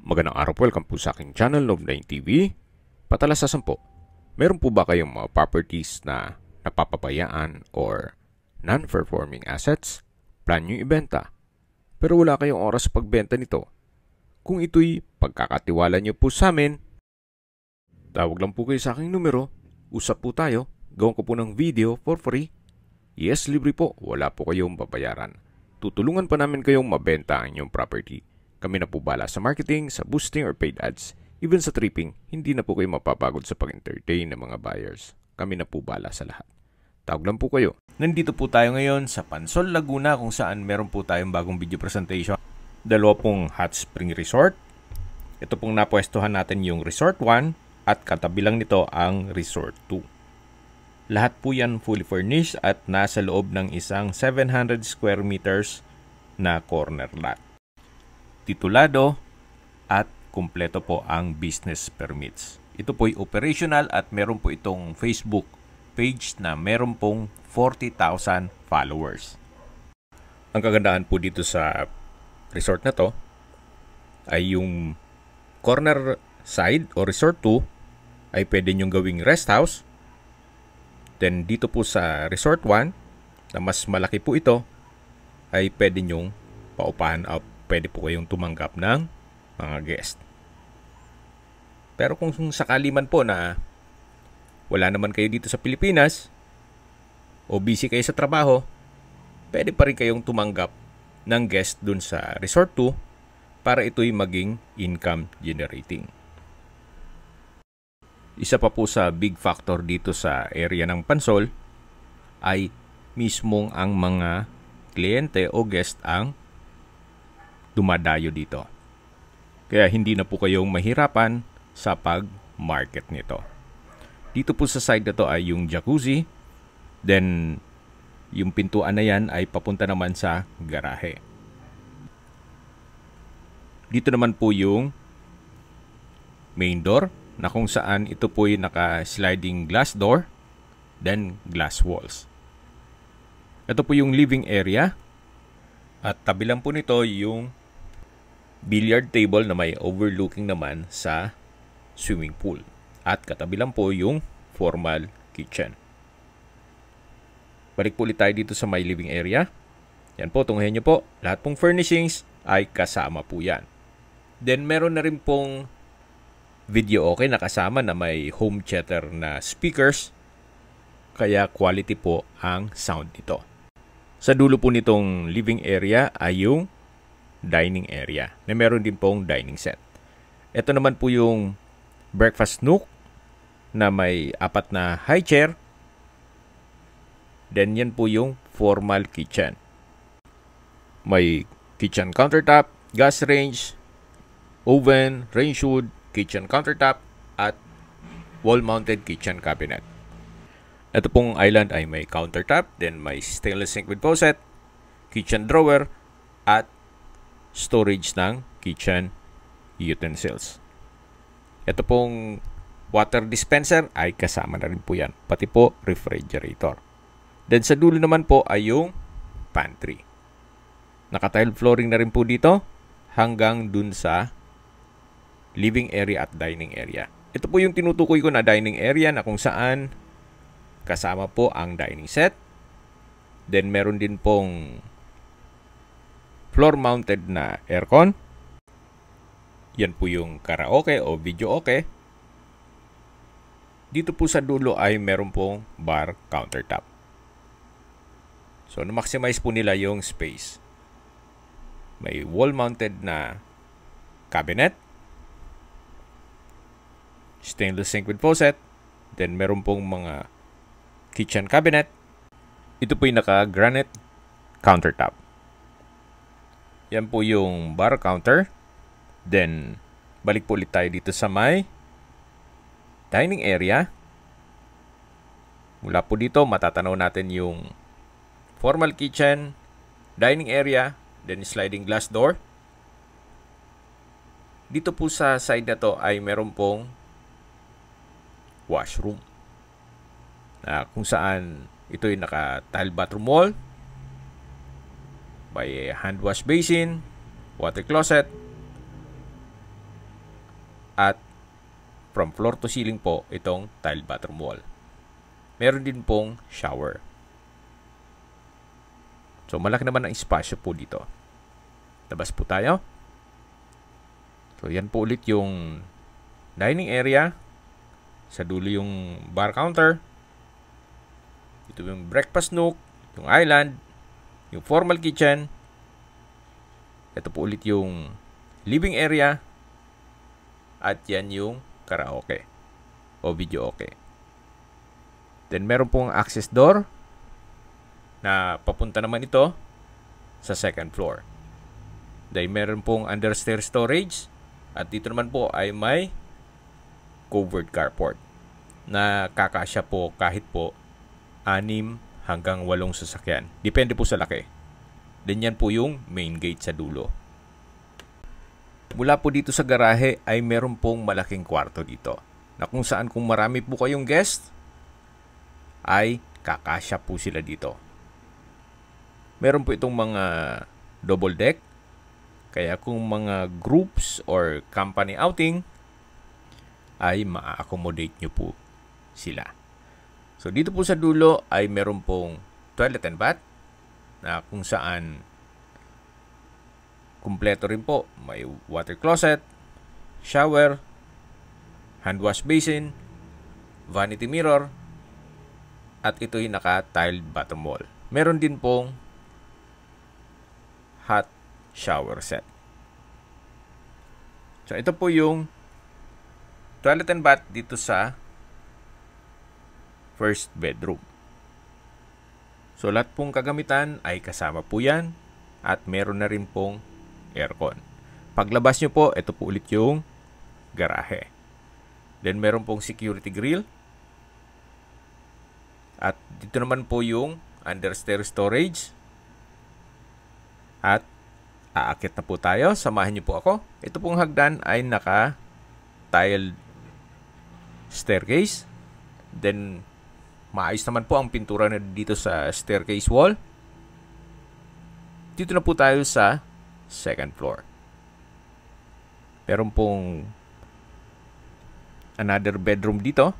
Magandang araw po, welcome po sa aking channel, Love9 TV. Patalasasan po, meron po ba kayong mga properties na napapabayaan or non-performing assets? Plan nyo ibenta, pero wala kayong oras sa pagbenta nito. Kung ito'y pagkakatiwala nyo po sa amin, tawag lang po kayo sa aking numero, usap po tayo, gawin ko po ng video for free. Yes, libre po, wala po kayong babayaran. Tutulungan pa namin kayong mabenta ang inyong property. Kami na po bala sa marketing, sa boosting or paid ads. Even sa tripping, hindi na po kayo mapapagod sa pag-entertain ng mga buyers. Kami na po bala sa lahat. Tawag lang po kayo. Nandito po tayo ngayon sa Pansol, Laguna kung saan meron po tayong bagong video presentation. Dalawa pong hot spring resort. Ito pong napwestuhan natin yung Resort 1 at katabi lang nito ang Resort 2. Lahat po yan fully furnished at nasa loob ng isang 700 square meters na corner lot. Titulado at kumpleto po ang business permits. Ito po'y operational at meron po itong Facebook page na meron pong 40,000 followers. Ang kagandahan po dito sa resort na to ay yung corner side o resort 2 ay pwede nyong gawing rest house. Then dito po sa resort 1 na mas malaki po ito ay pwede nyong paupahan up. Pwede po kayong tumanggap ng mga guest. Pero kung sakali man po na wala naman kayo dito sa Pilipinas o busy kayo sa trabaho, pwede pa rin kayong tumanggap ng guest dun sa Resort 2 para ito'y maging income generating. Isa pa po sa big factor dito sa area ng Pansol ay mismong ang mga kliyente o guest ang dumadayo dito. Kaya hindi na po kayong mahirapan sa pag-market nito. Dito po sa side na to ay yung jacuzzi. Then, yung pintuan na yan ay papunta naman sa garahe. Dito naman po yung main door na kung saan ito po yung naka-sliding glass door, then glass walls. Ito po yung living area. At tabi lang po nito yung billiard table na may overlooking naman sa swimming pool. At katabi lang po yung formal kitchen. Balik po ulit tayo dito sa my living area. Yan po, tunghayan nyo po. Lahat pong furnishings ay kasama po yan. Then meron na rin pong video okay na kasama na may home theater na speakers. Kaya quality po ang sound nito. Sa dulo po nitong living area ay yung dining area na meron din pong dining set. Ito naman po yung breakfast nook na may 4 na high chair. Then yan po yung formal kitchen. May kitchen countertop, gas range, oven, range hood, kitchen countertop at wall-mounted kitchen cabinet. Ito pong island ay may countertop, then may stainless sink with faucet, kitchen drawer at storage ng kitchen utensils. Ito pong water dispenser ay kasama na rin po yan. Pati po refrigerator. Then sa dulo naman po ay yung pantry. Naka-tile flooring na rin po dito hanggang dun sa living area at dining area. Ito po yung tinutukoy ko na dining area na kung saan kasama po ang dining set. Then meron din pong floor-mounted na aircon. Yan po yung karaoke o video okay. Dito po sa dulo ay meron pong bar countertop. So, na-maximize po nila yung space. May wall-mounted na cabinet. Stainless sink with faucet. Then, meron pong mga kitchen cabinet. Ito po yung naka-granite countertop. Yan po yung bar counter. Then, balik po ulit tayo dito sa may dining area. Mula po dito, matatanaw natin yung formal kitchen, dining area, then sliding glass door. Dito po sa side na to ay meron pong washroom. Kung saan ito yung naka-tile bathroom wall. May hand wash basin, water closet, At from floor to ceiling po, itong tiled bathroom wall. Meron din pong shower. So, malaki naman ang espasyo po dito. Labas po tayo. So, yan po ulit yung dining area. Sa dulo yung bar counter. Ito yung breakfast nook, yung island, yung formal kitchen. Ito po ulit yung living area. At yan yung karaoke o video okay. Then meron pong access door na papunta naman ito sa second floor. Then meron pong understair storage at dito naman po ay may covered carport na kakasya po kahit po 6 hanggang 8 sasakyan. Depende po sa laki. Then yan po yung main gate sa dulo. Mula po dito sa garahe ay meron pong malaking kwarto dito na kung saan kung marami po kayong guest ay kakasya po sila dito. Meron po itong mga double deck. Kaya kung mga groups or company outing, ay ma-accommodate nyo po sila. So, dito po sa dulo ay meron pong toilet and bath na kung saan kumpleto rin po. May water closet, shower, hand wash basin, vanity mirror, at ito'y naka-tiled bathroom wall. Meron din pong hot shower set. So, ito po yung toilet and bath dito sa first bedroom. So, lahat pong kagamitan ay kasama po yan at meron na rin pong aircon. Paglabas nyo po, ito po ulit yung garahe. Then, meron pong security grill. At dito naman po yung understair storage. At aakit na po tayo. Samahan niyo po ako. Ito pong hagdan ay naka-tiled staircase. Then, maayos naman po ang pintura na dito sa staircase wall. Dito na po tayo sa second floor. Meron pong another bedroom dito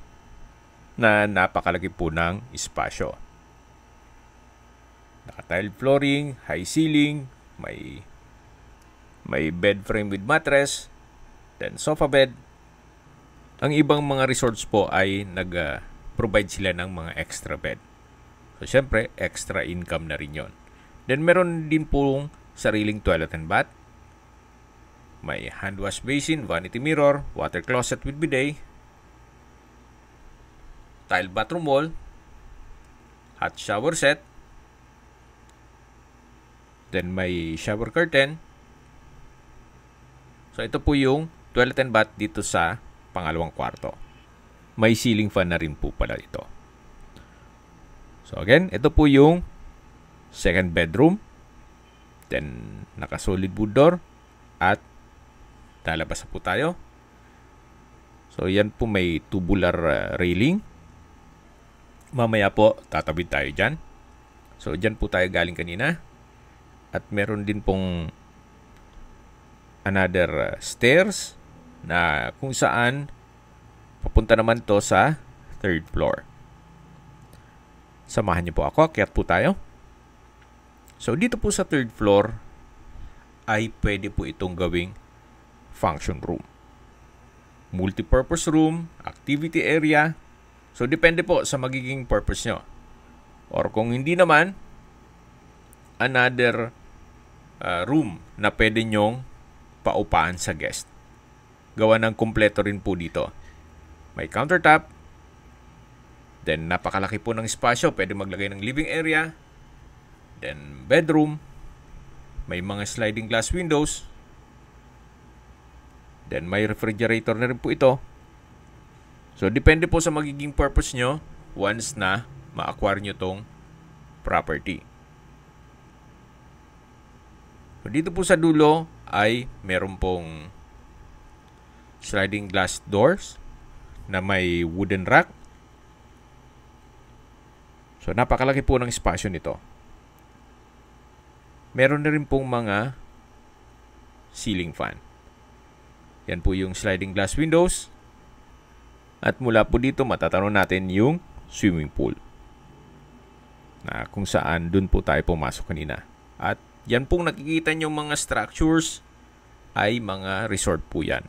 na napakalaki po ng espasyo. Naka-tiled flooring, high ceiling, may bed frame with mattress, then sofa bed. Ang ibang mga resorts po ay nag-provide sila ng mga extra bed. So, syempre, extra income na rin yon. Then, meron din pong sariling toilet and bath. May hand wash basin, vanity mirror, water closet with bidet, tiled bathroom wall, hot shower set, then may shower curtain. So, ito po yung toilet and bath dito sa pangalawang kwarto. May ceiling fan na rin po pala ito. So, again, ito po yung second bedroom. Then, naka-solid wood door. At, lalabas na po tayo. So, yan po may tubular railing. Mamaya po, tatawid tayo dyan. So, dyan po tayo galing kanina. At meron din pong another stairs na kung saan papunta naman to sa third floor. Samahan niyo po ako. Akyat po tayo. So, dito po sa third floor ay pwede po itong gawing function room. Multipurpose room, activity area. So, depende po sa magiging purpose nyo. Or kung hindi naman, another room na pwede nyong paupaan sa guest. Gawa ng kumpleto rin po dito. May countertop. Then, napakalaki po ng espasyo. Pwede maglagay ng living area. Then, bedroom. May mga sliding glass windows. Then, may refrigerator na rin po ito. So, depende po sa magiging purpose nyo once na ma-acquire nyo tong property. So, dito po sa dulo ay meron pong sliding glass doors na may wooden rack. So, napakalaki po ng espasyo nito. Meron na rin pong mga ceiling fan. Yan po yung sliding glass windows. At mula po dito matatanaw natin yung swimming pool. Na kung saan dun po tayo pumasok kanina. At yan pong nakikita nyo mga structures ay mga resort po yan.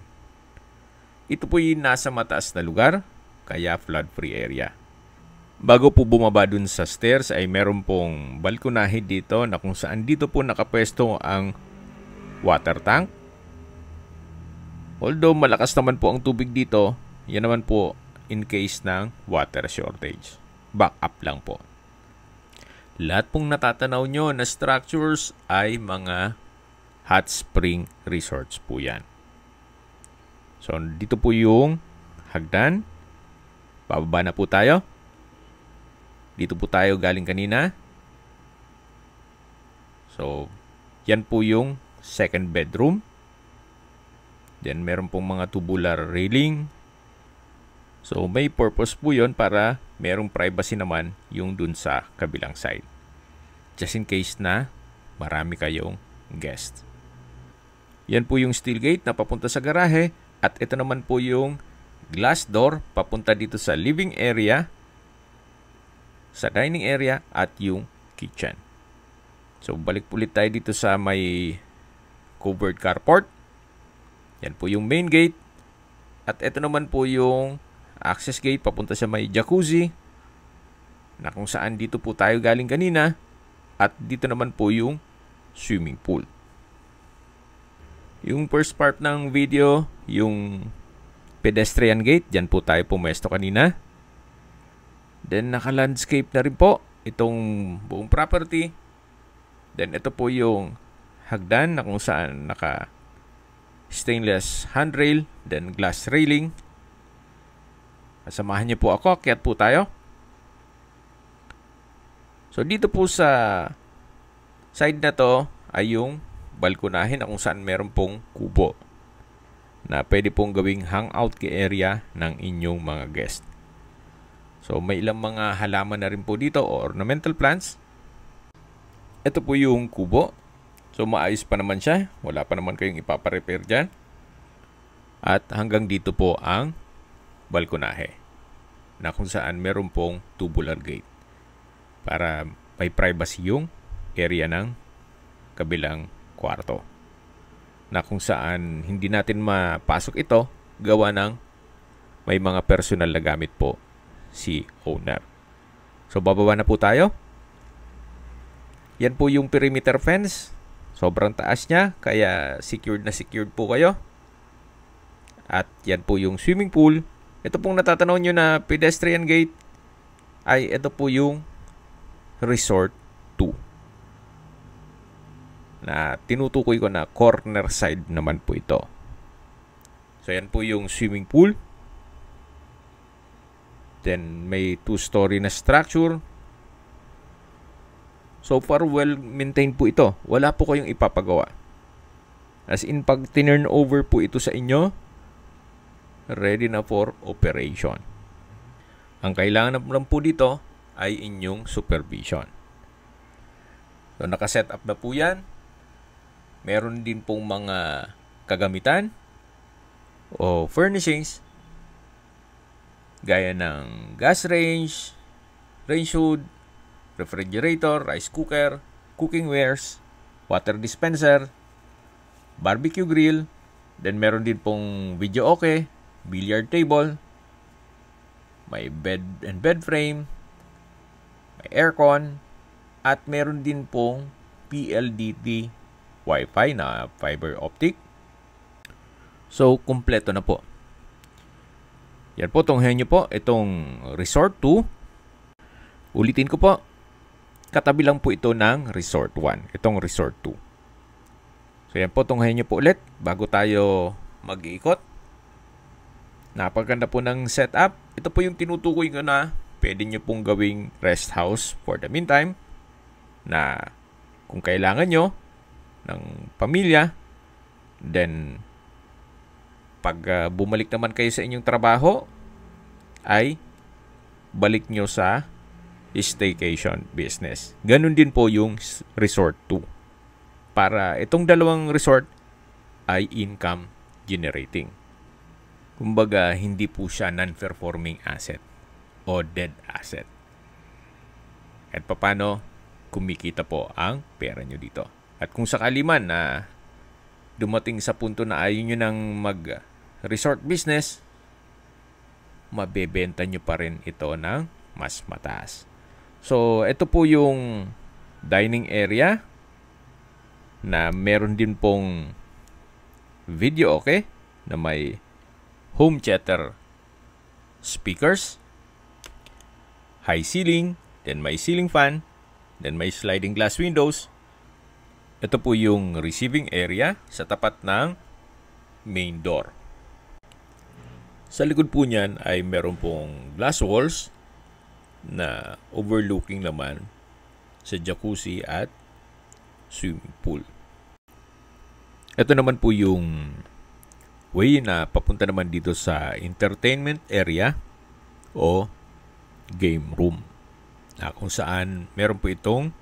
Ito po yung nasa mataas na lugar, kaya flood-free area. Bago po bumaba dun sa stairs ay meron pong balkonahe dito na kung saan dito po nakapwesto ang water tank. Although malakas naman po ang tubig dito, yan naman po in case ng water shortage. Backup lang po. Lahat pong natatanaw nyo na structures ay mga hot spring resorts po yan. So, dito po yung hagdan. Bababa na po tayo. Dito po tayo galing kanina. So, yan po yung second bedroom. Then, meron pong mga tubular railing. So, may purpose po yun para merong privacy naman yung dun sa kabilang side. Just in case na marami kayong guest. Yan po yung steel gate na papunta sa garahe. At ito naman po yung glass door papunta dito sa living area, sa dining area, at yung kitchen. So, balik ulit tayo dito sa may covered carport. Yan po yung main gate. At ito naman po yung access gate papunta sa may jacuzzi na kung saan dito po tayo galing kanina. At dito naman po yung swimming pool. Yung first part ng video, yung pedestrian gate, dyan po tayo pumesto kanina. Then naka-landscape na rin po itong buong property. Then ito po yung hagdan na kung saan naka stainless handrail, then glass railing. Samahan niyo po ako, akyat po tayo. So dito po sa side na to ay yung balkonahe na kung saan meron pong kubo na pwede pong gawing hangout area ng inyong mga guest. So may ilang mga halaman na rin po dito o ornamental plants. Ito po yung kubo. So, maayos pa naman siya. Wala pa naman kayong ipaparepair dyan. At hanggang dito po ang balkonahe na kung saan meron pong tubular gate para may privacy yung area ng kabilang kwarto. Na kung saan hindi natin mapasok ito gawa ng may mga personal na gamit po si owner. So, bababa na po tayo. Yan po yung perimeter fence. Sobrang taas niya, kaya secured na secured po kayo. At yan po yung swimming pool. Ito pong natatanaw nyo na pedestrian gate ay ito po yung Resort 2. Na tinutukoy ko na corner side naman po ito. So yan po yung swimming pool. Then may 2-story na structure. So far, well-maintained po ito. Wala po kayong ipapagawa. As in, pag tinurn over po ito sa inyo, ready na for operation. Ang kailangan lang po dito ay inyong supervision. So, nakaset up na po yan. Meron din pong mga kagamitan o furnishings gaya ng gas range, range hood, refrigerator, rice cooker, cooking wares, water dispenser, barbecue grill, then meron din pong video okay, billiard table, may bed and bed frame, may aircon, at meron din pong PLDT Wi-Fi na fiber optic. So, kumpleto na po. Yan po, tunghayan nyo po itong Resort 2. Ulitin ko po. Katabi lang po ito ng Resort 1. Itong Resort 2. So yan po, tunghayan nyo po ulit bago tayo mag-iikot. Napaganda po ng setup. Ito po yung tinutukoy ko na pwede nyo pong gawing rest house for the meantime. Na kung kailangan nyo ng pamilya, then pag bumalik naman kayo sa inyong trabaho, ay balik nyo sa staycation business. Ganun din po yung Resort 2. Para itong dalawang resort ay income generating. Kumbaga, hindi po siya non-performing asset o dead asset. At paano kumikita po ang pera nyo dito. At kung sakali man na dumating sa punto na ayaw nyo ng mag-resort business, mabebenta nyo pa rin ito ng mas mataas. So, ito po yung dining area na meron din pong video, okay? Na may home theater speakers, high ceiling, then may ceiling fan, then may sliding glass windows. Ito po yung receiving area sa tapat ng main door. Sa likod po niyan ay meron pong glass walls na overlooking naman sa jacuzzi at swimming pool. Ito naman po yung way na papunta naman dito sa entertainment area o game room, na kung saan meron po itong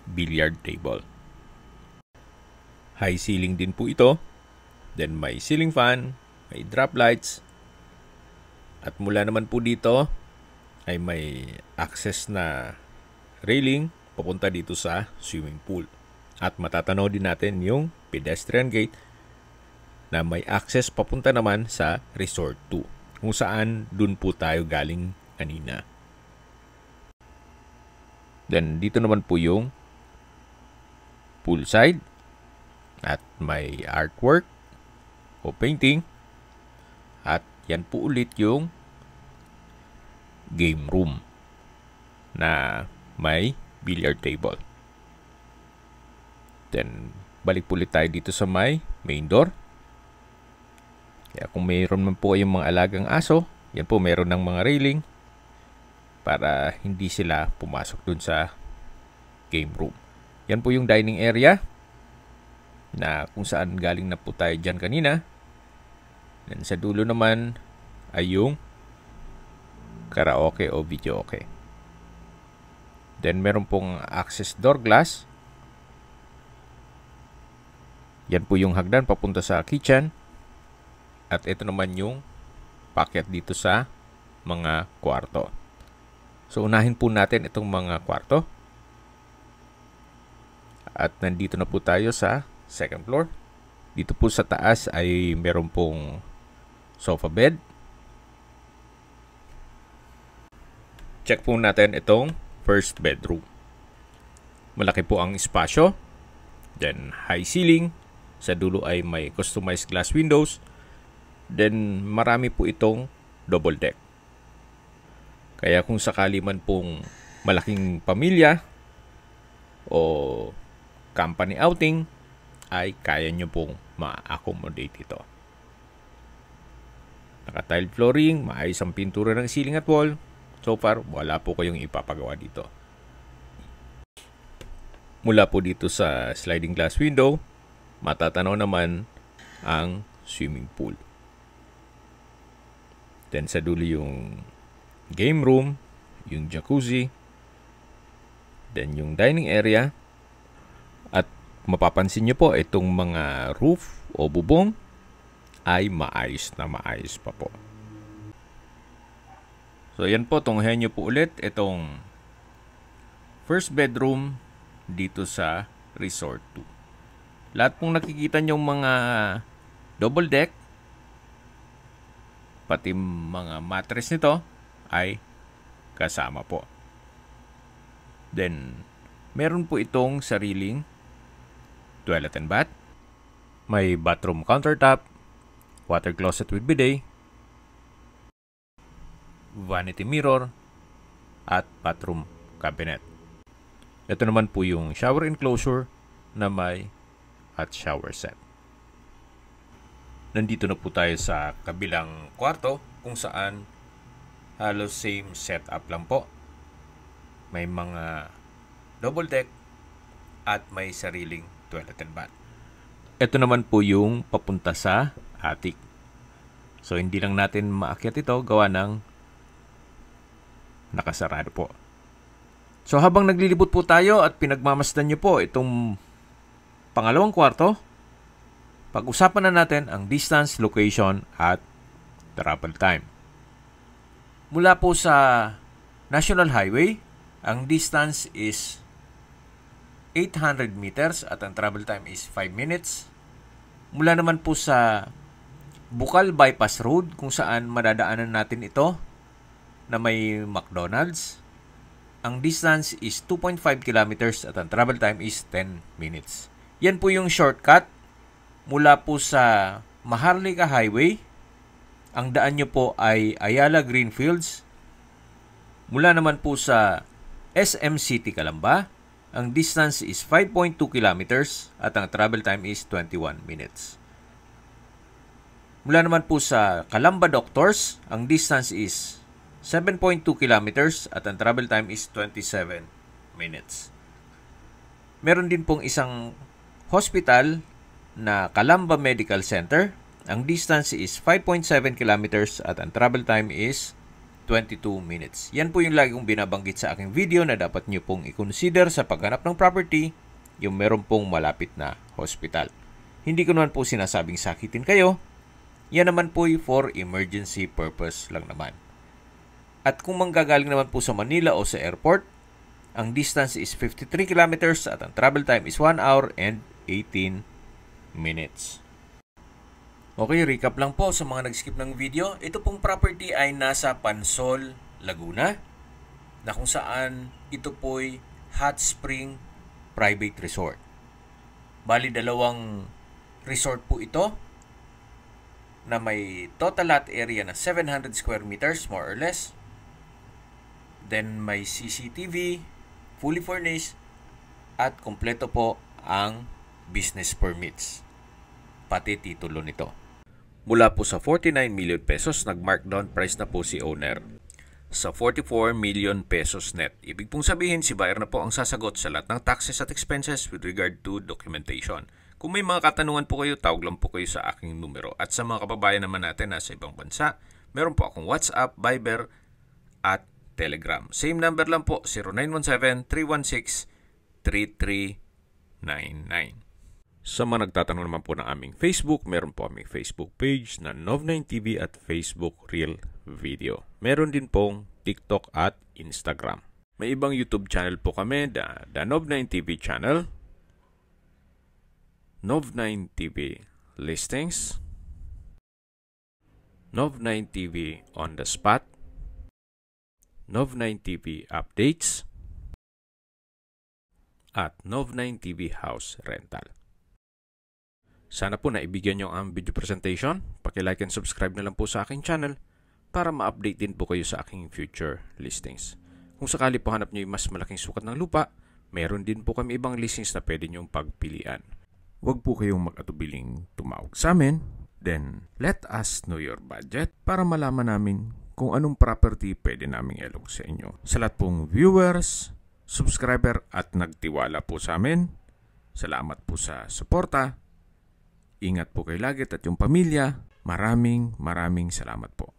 billiard table. High ceiling din po ito. Then may ceiling fan, may drop lights. At mula naman po dito ay may access na railing papunta dito sa swimming pool. At matatanaw din natin yung pedestrian gate na may access papunta naman sa Resort 2, kung saan dun po tayo galing kanina. Then dito naman po yung poolside at may artwork o painting. At yan po ulit yung game room na may billiard table. Then, balik po ulit tayo dito sa may main door. Kaya kung mayroon man po kayong mga alagang aso, yan po mayroon ng mga railing para hindi sila pumasok dun sa game room. Yan po yung dining area na kung saan galing na po tayo dyan kanina. Then sa dulo naman ay yung karaoke o videoke. Then meron pong access door glass. Yan po yung hagdan papunta sa kitchen. At ito naman yung packet dito sa mga kwarto. So unahin po natin itong mga kwarto. At nandito na po tayo sa second floor. Dito po sa taas ay meron pong sofa bed. Check po natin itong first bedroom. Malaki po ang espasyo. Then high ceiling. Sa dulo ay may customized glass windows. Then marami po itong double deck. Kaya kung sakali man pong malaking pamilya o company outing, ay kaya nyo pong ma-accommodate ito. Naka-tile flooring, maayos ang pintura ng ceiling at wall. So far, wala po kayong ipapagawa dito. Mula po dito sa sliding glass window, matatanaw naman ang swimming pool. Then sa dulo yung game room, yung jacuzzi, then yung dining area. At mapapansin nyo po itong mga roof o bubong ay maayos na maayos pa po. So yan po, tunghayan nyo po ulit itong first bedroom dito sa Resort 2. Lahat pong nakikita nyong mga double deck, pati mga mattress nito ay kasama po. Then, meron po itong sariling toilet and bath. May bathroom countertop, water closet with bidet, vanity mirror, at bathroom cabinet. Ito naman po yung shower enclosure na may at shower set. Nandito na po tayo sa kabilang kwarto kung saan halos same setup lang po. May mga double deck at may sariling toilet and bath. Ito naman po yung papunta sa attic. So hindi lang natin maakyat ito gawa ng nakasarado po. So habang naglilibot po tayo at pinagmamasdan nyo po itong pangalawang kwarto, pag-usapan na natin ang distance, location, at travel time. Mula po sa National Highway, ang distance is 800 meters at ang travel time is 5 minutes. Mula naman po sa Bukal Bypass Road, kung saan madadaanan natin ito na may McDonald's, ang distance is 2.5 kilometers at ang travel time is 10 minutes. Yan po yung shortcut mula po sa Maharlika Highway. Ang daan nyo po ay Ayala Greenfields. Mula naman po sa SM City Calamba, ang distance is 5.2 kilometers at ang travel time is 21 minutes. Mula naman po sa Calamba Doctors, ang distance is 7.2 kilometers at ang travel time is 27 minutes. Meron din pong isang hospital na Calamba Medical Center. Ang distance is 5.7 kilometers at ang travel time is 22 minutes. Yan po yung lagi kong binabanggit sa aking video na dapat nyo pong i-consider sa paghanap ng property, yung meron pong malapit na hospital. Hindi ko naman po sinasabing sakitin kayo. Yan naman po for emergency purpose lang naman. At kung manggagaling naman po sa Manila o sa airport, ang distance is 53 kilometers at ang travel time is 1 hour and 18 minutes. Okay, recap lang po sa mga nag-skip ng video. Ito pong property ay nasa Pansol, Laguna, na kung saan ito po'y hot spring private resort. Bali, dalawang resort po ito na may total lot area na 700 square meters more or less. Then may CCTV, fully furnished, at kompleto po ang business permits, pati titulo nito. Mula po sa 49 million pesos, nag-markdown price na po si owner sa 44 million pesos net. Ibig pong sabihin, si buyer na po ang sasagot sa lahat ng taxes at expenses with regard to documentation. Kung may mga katanungan po kayo, tawag lang po kayo sa aking numero. At sa mga kababayan naman natin na sa ibang bansa, meron po akong WhatsApp, Viber, at Telegram. Same number lang po, 0917-316-3399. Sa mga nagtatanong naman po ng aming Facebook, meron po aming Facebook page na Nov9TV at Facebook Real Video. Meron din pong TikTok at Instagram. May ibang YouTube channel po kami, the Nov9TV channel, Nov9TV Listings, Nov9TV On The Spot, Nov9TV Updates, at Nov9TV House Rental. Sana po naibigyan nyo ang video presentation. Paki-like and subscribe na lang po sa aking channel para ma-update din po kayo sa aking future listings. Kung sakali po hanap nyo yung mas malaking sukat ng lupa, meron din po kami ibang listings na pwede nyong pagpilian. Huwag po kayong mag-atubiling tumawag sa amin. Then, let us know your budget para malaman namin kung anong property pwede naming ilog sa inyo. Sa lahat pong viewers, subscriber at nagtiwala po sa amin, salamat po sa suporta. Ingat po kayo lagi at yung pamilya. Maraming salamat po.